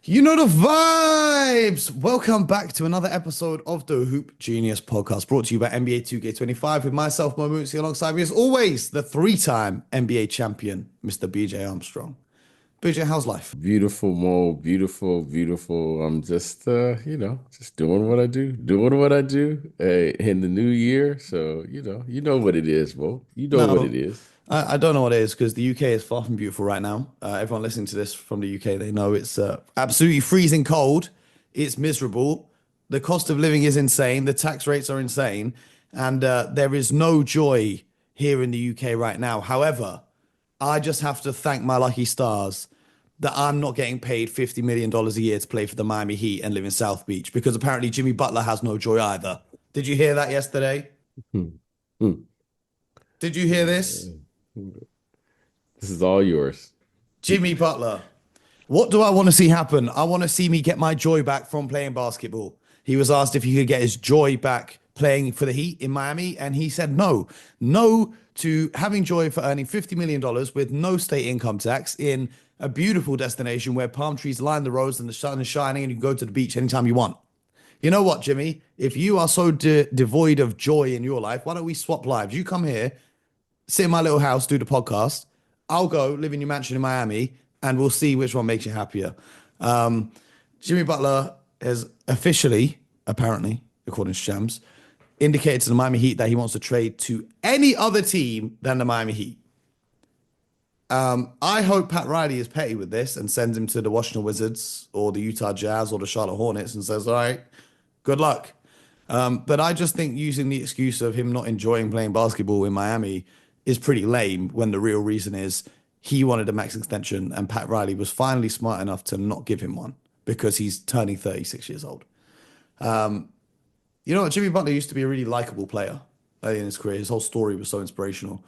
You know the vibes. Welcome back to another episode of the Hoop Genius podcast, brought to you by NBA 2K25 with myself, Mooncey, alongside me as always, the three-time NBA champion, Mr. BJ Armstrong. BJ, how's life? Beautiful, Mo. Beautiful, beautiful. I'm just, just doing what I do, doing what I do in the new year. So, you know what it is, Mo. You know what it No, is. I don't know what it is because the UK is far from beautiful right now. Everyone listening to this from the UK, they know it's absolutely freezing cold. It's miserable. The cost of living is insane. The tax rates are insane. And there is no joy here in the UK right now. However, I just have to thank my lucky stars that I'm not getting paid $50 million a year to play for the Miami Heat and live in South Beach because apparently Jimmy Butler has no joy either. Did you hear that yesterday? Hmm. Hmm. Did you hear this? This is all yours. Jimmy Butler. What do I want to see happen? I want to see me get my joy back from playing basketball. He was asked if he could get his joy back playing for the Heat in Miami, and he said no. No to having joy for earning $50 million with no state income tax in a beautiful destination where palm trees line the roads and the sun is shining and you can go to the beach anytime you want. You know what, Jimmy? If you are so devoid of joy in your life, why don't we swap lives? You come here, sit in my little house, do the podcast. I'll go live in your mansion in Miami, and we'll see which one makes you happier. Um, Jimmy Butler has officially, apparently, according to Shams, indicated to the Miami Heat that he wants to trade to any other team than the Miami Heat. I hope Pat Riley is petty with this and sends him to the Washington Wizards or the Utah Jazz or the Charlotte Hornets and says, all right, good luck. But I just think using the excuse of him not enjoying playing basketball in Miami is pretty lame when the real reason is he wanted a max extension and Pat Riley was finally smart enough to not give him one because he's turning 36 years old. You know what? Jimmy Butler used to be a really likable player early in his career. His whole story was so inspirational.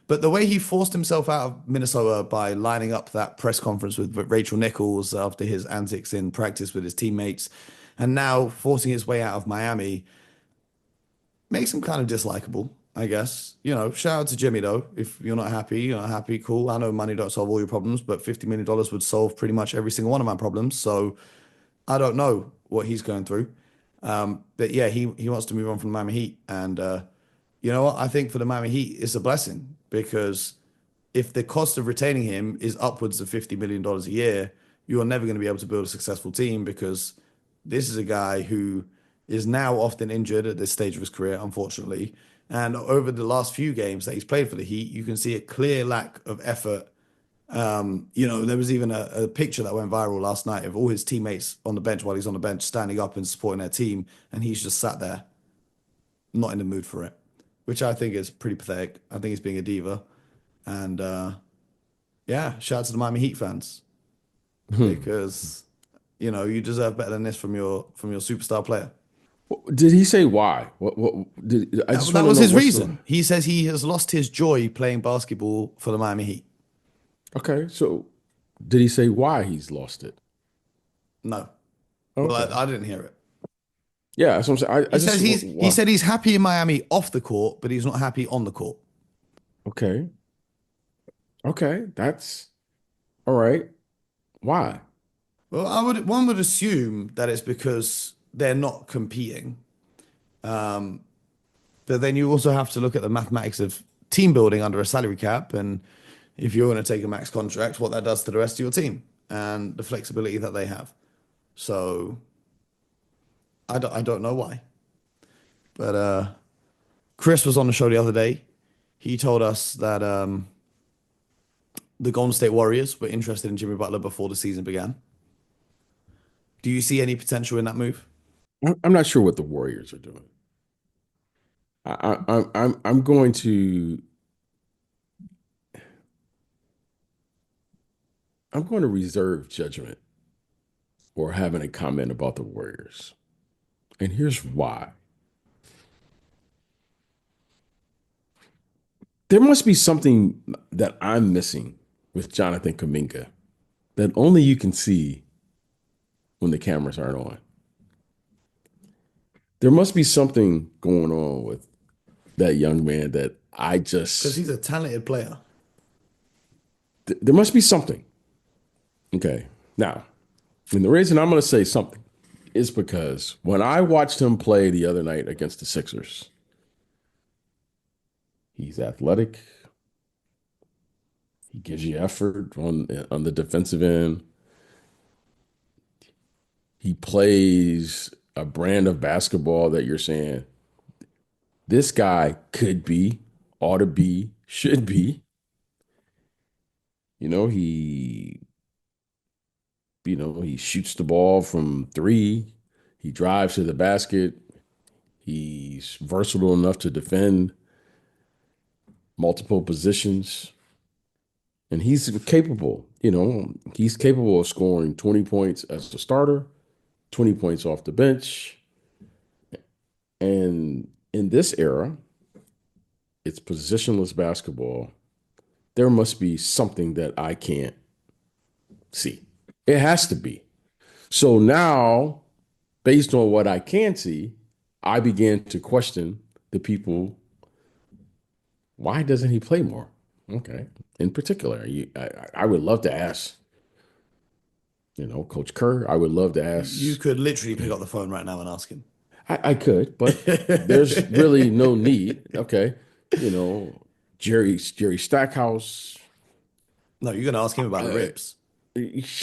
But the way he forced himself out of Minnesota by lining up that press conference with Rachel Nichols after his antics in practice with his teammates, and now forcing his way out of Miami makes him kind of dislikable, I guess. You know, shout out to Jimmy though. If you're not happy, cool. I know money don't solve all your problems, but $50 million would solve pretty much every single one of my problems. So I don't know what he's going through. But yeah, he wants to move on from the Miami Heat. And you know what? I think for the Miami Heat, it's a blessing because if the cost of retaining him is upwards of $50 million a year, you are never going to be able to build a successful team because this is a guy who is now often injured at this stage of his career, unfortunately. And over the last few games that he's played for the Heat, you can see a clear lack of effort. You know, there was even a picture that went viral last night of all his teammates on the bench while he's on the bench standing up and supporting their team, and he's just sat there, not in the mood for it, which I think is pretty pathetic. I think he's being a diva. And yeah, shout out to the Miami Heat fans because you know you deserve better than this from your superstar player. Did he say why? What did I just That want to was know his what's the reason. He says he has lost his joy playing basketball for the Miami Heat. Okay, so did he say why he's lost it? No, well, Okay. I didn't hear it. Yeah, that's what I'm saying. I He just says he why? said he's happy in Miami off the court, but he's not happy on the court. Okay. Okay, that's all right. Why? Well, one would assume that it's because they're not competing. But then you also have to look at the mathematics of team building under a salary cap, and if you're going to take a max contract, what that does to the rest of your team and the flexibility that they have. So I don't know why, but Chris was on the show the other day. He told us that the Golden State Warriors were interested in Jimmy Butler before the season began. Do you see any potential in that move? I'm not sure what the Warriors are doing. I'm going to reserve judgment or having a comment about the Warriors. And here's why. There must be something that I'm missing with Jonathan Kuminga that only you can see when the cameras aren't on. There must be something going on with that young man that I Because just he's a talented player. there must be something. Okay. Now, And the reason I'm going to say something is because when I watched him play the other night against the Sixers, he's athletic. He gives you effort on the defensive end. He plays a brand of basketball that you're saying this guy could be, ought to be, should be. You know, he shoots the ball from three. He drives to the basket. He's versatile enough to defend multiple positions. And he's capable, he's capable of scoring 20 points as a starter, 20 points off the bench. And in this era, it's positionless basketball. There must be something that I can't see. It has to be. So now, based on what I can see, I began to question the people. Why doesn't he play more? Okay. In particular, I would love to ask, Coach Kerr. I would love to You ask. could literally pick up the phone right now and ask him. I could, but there's really no need. Okay. You know, Jerry Stackhouse. No, you're going to ask him about the Uh, ribs.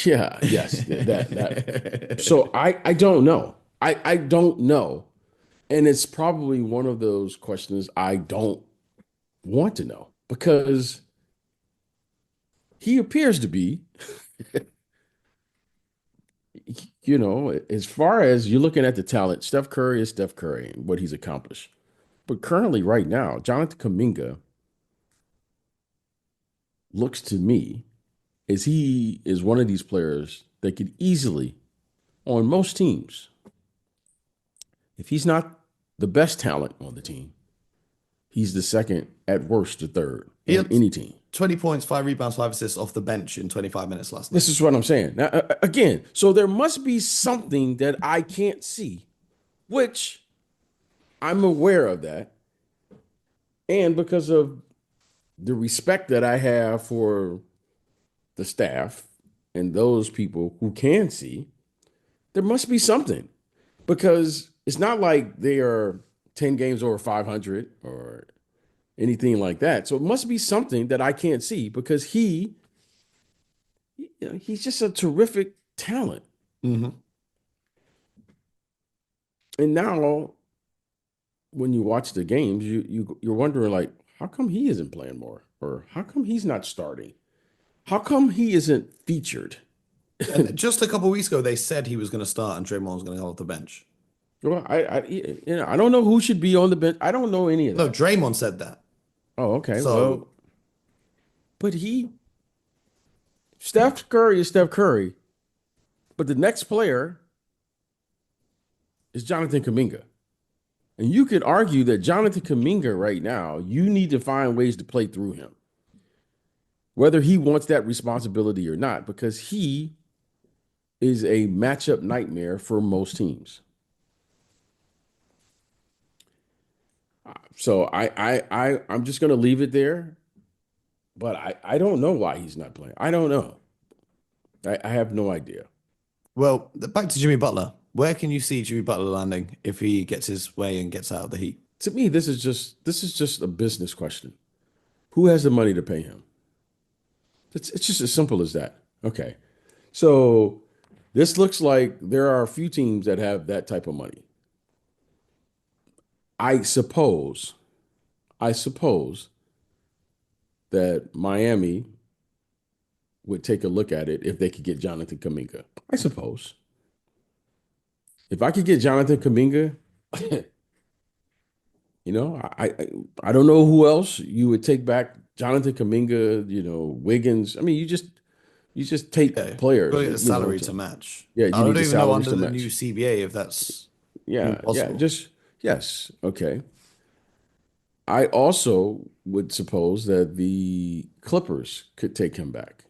yeah, yes, that. So I don't know. I don't know. And it's probably one of those questions I don't want to know because he appears to be, as far as you're looking at the talent, Steph Curry is Steph Curry and what he's accomplished. But currently, right now, Jonathan Kuminga looks to me as he is one of these players that could easily, on most teams, if he's not the best talent on the team, he's the second, at worst, the third He on had any team. 20 points, 5 rebounds, 5 assists off the bench in 25 minutes last night. This is what I'm saying. Now, again, so there must be something that I can't see, which I'm aware of that. And because of the respect that I have for the staff and those people who can see, there must be something because it's not like they are 10 games over 500 or anything like that. So it must be something that I can't see because he's just a terrific talent. Mm-hmm. And now when you watch the games, you're wondering like, how come he isn't playing more? Or how come he's not starting? How come he isn't featured? And just a couple of weeks ago, they said he was going to start and Draymond was going to go off the bench. Well, I don't know who should be on the bench. I don't know any of No, that. Draymond said that. Oh, okay. So Well, but Steph Curry is Steph Curry, but the next player is Jonathan Kuminga. And you could argue that Jonathan Kuminga right now, you need to find ways to play through him, whether he wants that responsibility or not, because he is a matchup nightmare for most teams. So I'm just going to leave it there. But I don't know why he's not playing. I don't know. I have no idea. well, back to Jimmy Butler. Where can you see Jimmy Butler landing if he gets his way and gets out of the Heat? To me, this is just a business question. Who has the money to pay him? It's just as simple as that. Okay. So this looks like there are a few teams that have that type of money. I suppose, I suppose that Miami would take a look at it if they could get Jonathan Kuminga. I suppose. If I could get Jonathan Kuminga, I don't know who else you would take back. Jonathan Kuminga, Wiggins. I mean, you just take Yeah, got players, to get the salary to match. yeah, I you need don't the even know salaries under to the new match. CBA if that's Yeah, even yeah, possible. just yes, okay. I also would suppose that the Clippers could take him back.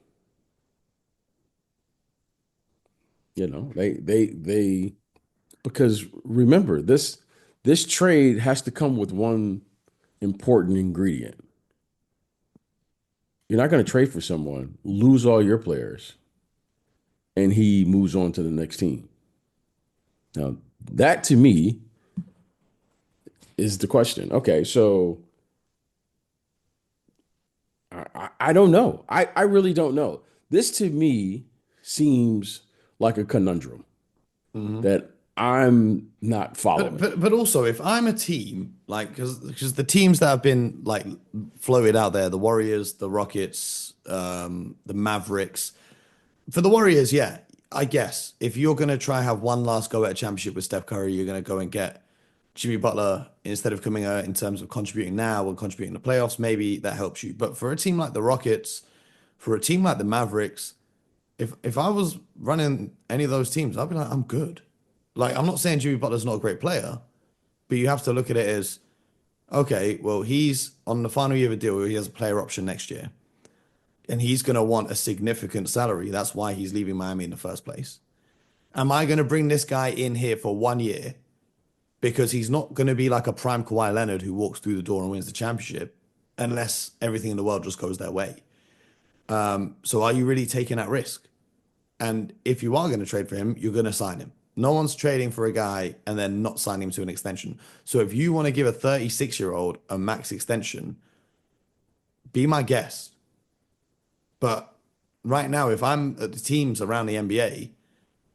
They because remember this trade has to come with one important ingredient. You're not going to trade for someone, lose all your players, and he moves on to the next team. Now, that to me is the question. Okay, so I don't know. I really don't know. This to me seems like a conundrum that I'm not But following. but also, if I'm a team, like because the teams that have been like floated out there, the Warriors, the Rockets, the Mavericks. For the Warriors, yeah, I guess if you're gonna try have one last go at a championship with Steph Curry, you're gonna go and get Jimmy Butler instead of coming out in terms of contributing now and contributing in the playoffs. Maybe that helps you. But for a team like the Rockets, for a team like the Mavericks, if I was running any of those teams, I'd be like, I'm good. Like, I'm not saying Jimmy Butler's not a great player, but you have to look at it as, okay, well, he's on the final year of a deal where he has a player option next year, and he's going to want a significant salary. That's why he's leaving Miami in the first place. Am I going to bring this guy in here for 1 year because he's not going to be like a prime Kawhi Leonard who walks through the door and wins the championship unless everything in the world just goes their way? So are you really taking that risk? And if you are going to trade for him, you're going to sign him. No one's trading for a guy and then not signing him to an extension. So if you want to give a 36-year-old a max extension, be my guest. But right now, if I'm at the teams around the NBA,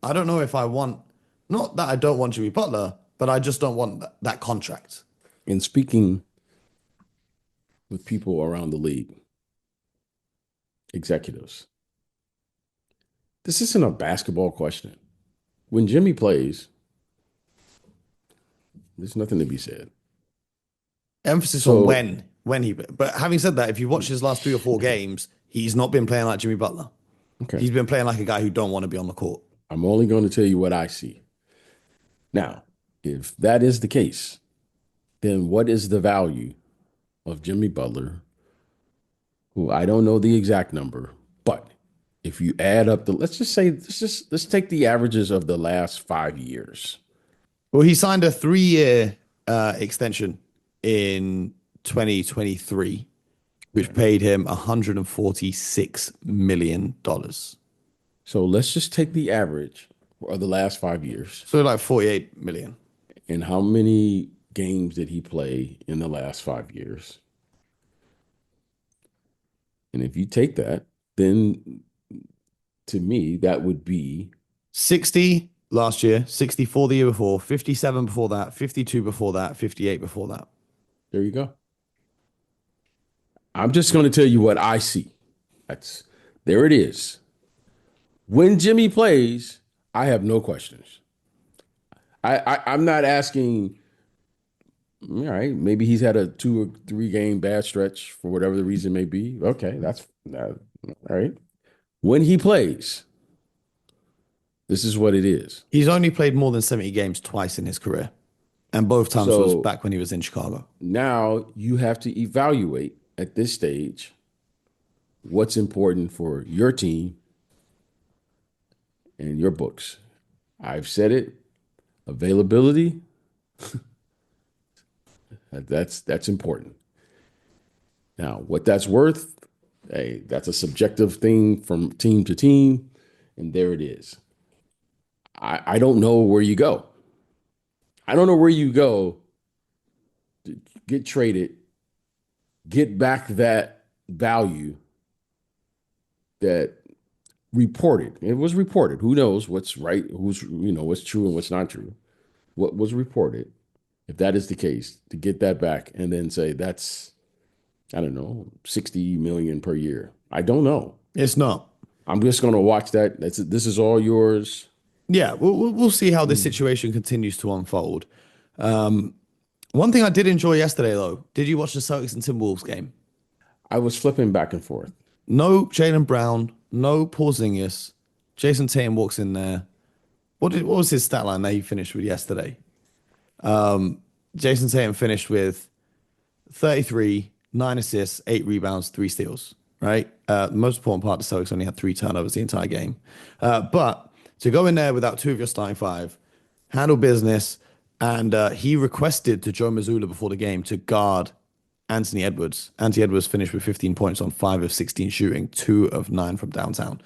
I don't know if I want, not that I don't want Jimmy Butler, but I just don't want that contract. And speaking with people around the league, executives, this isn't a basketball question. When Jimmy plays, there's nothing to be said. Emphasis on So, when he, but having said that, if you watch his last 3 or 4 games, he's not been playing like Jimmy Butler. okay, He's been playing like a guy who don't want to be on the court. I'm only going to tell you what I see. Now, if that is the case, then what is the value of Jimmy Butler, who I don't know the exact number, but if you add up the, let's just say, let's take the averages of the last 5 years. Well, he signed a 3-year extension in 2023, which paid him $146 million. So let's just take the average of the last 5 years. So like 48 million. And how many games did he play in the last 5 years? And if you take that, then to me, that would be 60 last year, 64 the year before, 57 before that, 52 before that, 58 before that. there you go. I'm just going to tell you what I see. There it is. When Jimmy plays, I have no questions. I'm not asking, all right, maybe he's had a 2 or 3 game bad stretch for whatever the reason may be. Okay, that's all right. When he plays, this is what it is. He's only played more than 70 games twice in his career. And both times was So back when he was in Chicago. now you have to evaluate at this stage what's important for your team and your books. I've said it, availability, that's important. Now, what that's worth, hey, that's a subjective thing from team to team, and there it is. I don't know where you go. I don't know where you go to get traded, get back that value that reported. It was reported. Who knows what's right, what's true and what's not true. What was reported, if that is the case, to get that back and then say that's, I don't know, 60 million per year. I don't know. It's not. I'm just going to watch that. This is all yours. Yeah, we'll see how this situation continues to unfold. One thing I did enjoy yesterday, though, did you watch the Celtics and Timberwolves game? I was flipping back and forth. No Jaylen Brown, no Porzingis. Jason Tatum walks in there. What was his stat line that he finished with yesterday? Jason Tatum finished with 33, 9 assists, 8 rebounds, 3 steals. Right. The most important part, the Celtics only had 3 turnovers the entire game. But to go in there without 2 of your starting 5, handle business, and he requested to Joe Mazzulla before the game to guard Anthony Edwards. Anthony Edwards finished with 15 points on 5 of 16 shooting, 2 of 9 from downtown.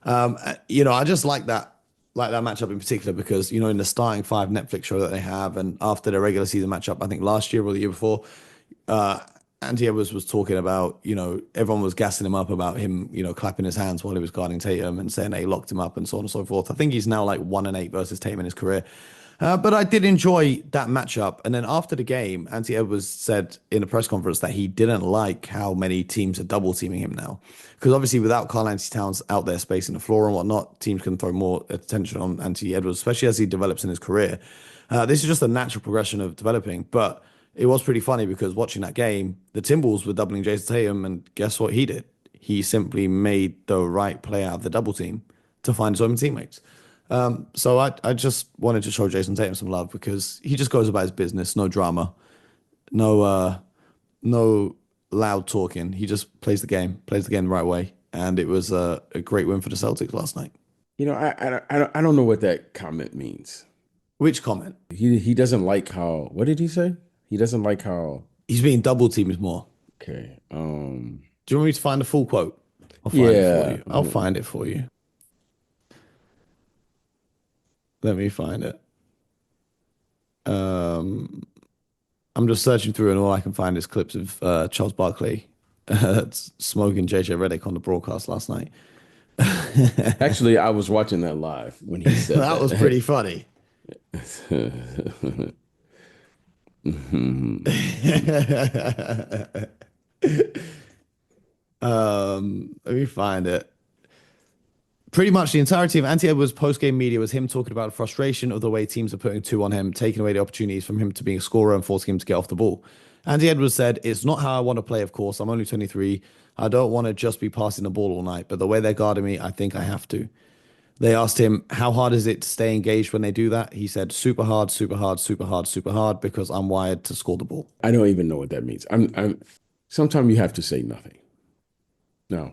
I just like that matchup in particular because in the starting five Netflix show that they have, and after their regular season matchup, I think last year or the year before, uh, Andy Edwards was talking about, everyone was gassing him up about him, clapping his hands while he was guarding Tatum and saying they locked him up and so on and so forth. I think he's now like 1-8 versus Tatum in his career. But I did enjoy that matchup. And then after the game, Anthony Edwards said in a press conference that he didn't like how many teams are double teaming him now. Because obviously, without Karl-Anthony Towns out there spacing the floor and whatnot, teams can throw more attention on Anthony Edwards, especially as he develops in his career. This is just a natural progression of developing. But it was pretty funny because watching that game, the Timberwolves were doubling Jason Tatum, and guess what he did? He simply made the right play out of the double team to find his own teammates. So I just wanted to show Jason Tatum some love because he just goes about his business, no drama, no loud talking. He just plays the game the right way, and it was a great win for the Celtics last night. I don't know what that comment means. Which comment? He doesn't like how. What did he say? He doesn't like how. He's being double teamed more. Okay. Do you want me to find the full quote? I'll find it for you. I'll find it for you. Let me find it. I'm just searching through, and all I can find is clips of Charles Barkley smoking JJ Redick on the broadcast last night. Actually, I was watching that live when he said that was pretty funny. Let me find it. Pretty much the entirety of Anthony Edwards' post-game media was him talking about the frustration of the way teams are putting two on him, taking away the opportunities from him to being a scorer and forcing him to get off the ball. Anthony Edwards said, "It's not how I want to play, of course. I'm only 23. I don't want to just be passing the ball all night, but the way they're guarding me, I think I have to." They asked him, "How hard is it to stay engaged when they do that?" He said, "Super hard, super hard, super hard, super hard, because I'm wired to score the ball." I don't even know what that means. Sometimes you have to say nothing. No,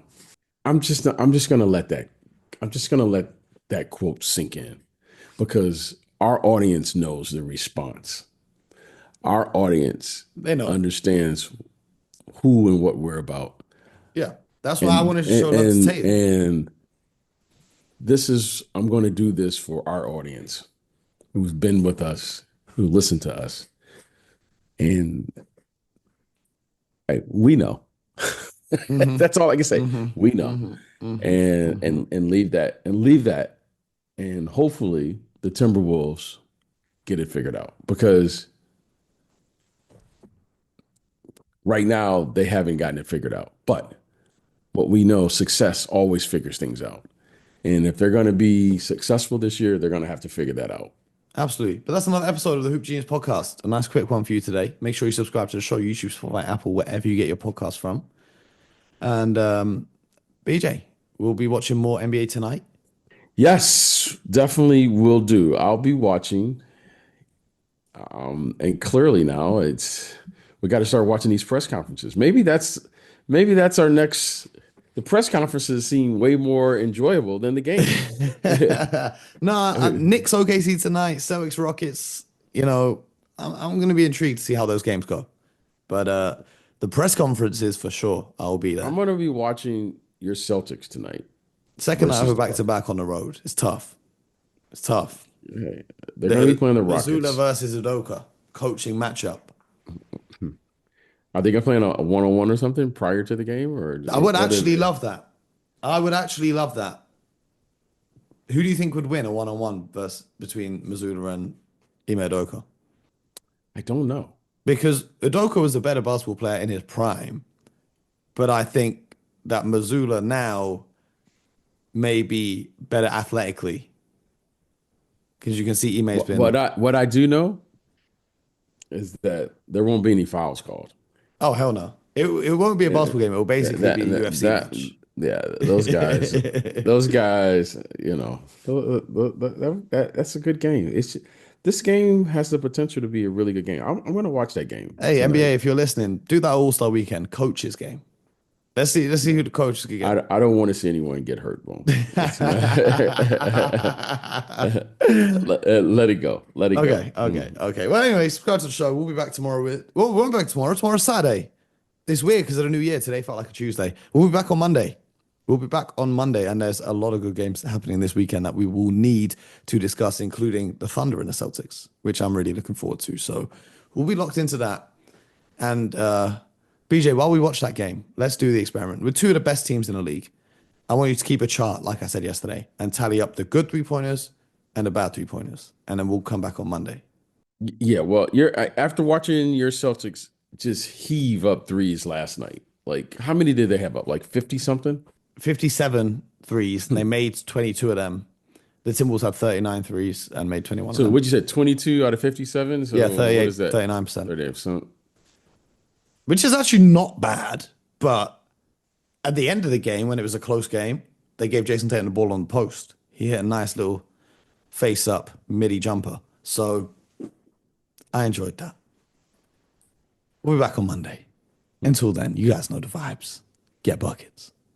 I'm just gonna let that. I'm just gonna let that quote sink in because our audience knows the response. Our audience They know. understands who and what we're about. Yeah, that's why I wanted to show love to Tatum. And I'm going to do this for our audience who's been with us, who listened to us. And we know. That's all I can say. We know. And leave that. And hopefully the Timberwolves get it figured out. Because right now they haven't gotten it figured out. But what we know, success always figures things out. And if they're going to be successful this year, they're going to have to figure that out. Absolutely. But that's another episode of the Hoop Genius podcast. A nice quick one for you today. Make sure you subscribe to the show, YouTube, Spotify, Apple, wherever you get your podcast from. And BJ, we'll be watching more NBA tonight. Yes, definitely will do. I'll be watching. And clearly now we got to start watching these press conferences. Maybe that's our next. The press conferences seem way more enjoyable than the game. No, Knicks OKC tonight, Celtics Rockets. I'm going to be intrigued to see how those games go. But the press conferences for sure, I'll be there. I'm going to be watching your Celtics tonight. Second night of a back-to-back on the road. It's tough. Hey, they're going to be playing the Rockets. Mazzulla versus Udoka, coaching matchup. Are they going to play a one-on-one or something prior to the game? Or I would actually love that. Who do you think would win a one-on-one between Mazzulla and Ime Udoka? I don't know. Because Udoka was a better basketball player in his prime, but I think that Mazzulla now may be better athletically. Because you can see Ime's been... What I do know is that there won't be any fouls called. Oh, hell no. It won't be a basketball game. It will basically be a UFC match. Yeah, those guys, that's a good game. This game has the potential to be a really good game. I'm going to watch that game. Hey, tonight. NBA, if you're listening, do that All-Star weekend coach's game. Let's see who the coaches can get. I don't want to see anyone get hurt, bro. Let it go. Okay. Well, anyway, subscribe to the show. We'll be back tomorrow we won't be back tomorrow. Tomorrow's Saturday. It's weird because of the new year. Today felt like a Tuesday. We'll be back on Monday. We'll be back on Monday, and there's a lot of good games happening this weekend that we will need to discuss, including the Thunder and the Celtics, which I'm really looking forward to. So we'll be locked into that. And BJ, while we watch that game, let's do the experiment. We're two of the best teams in the league. I want you to keep a chart, like I said yesterday, and tally up the good 3-pointers and the bad 3-pointers. And then we'll come back on Monday. Yeah, well, after watching your Celtics just heave up threes last night. Like, how many did they have up? Like 50 something? 57 threes, and they made 22 of them. The Timberwolves had 39 threes and made 21 So of them. what you said, 22 out of 57? So Yeah, what 38, is that? 39%. 38%. Which is actually not bad, but at the end of the game, when it was a close game, they gave Jason Tatum the ball on the post. He hit a nice little face-up midi jumper. So I enjoyed that. We'll be back on Monday. Until then, you guys know the vibes. Get buckets.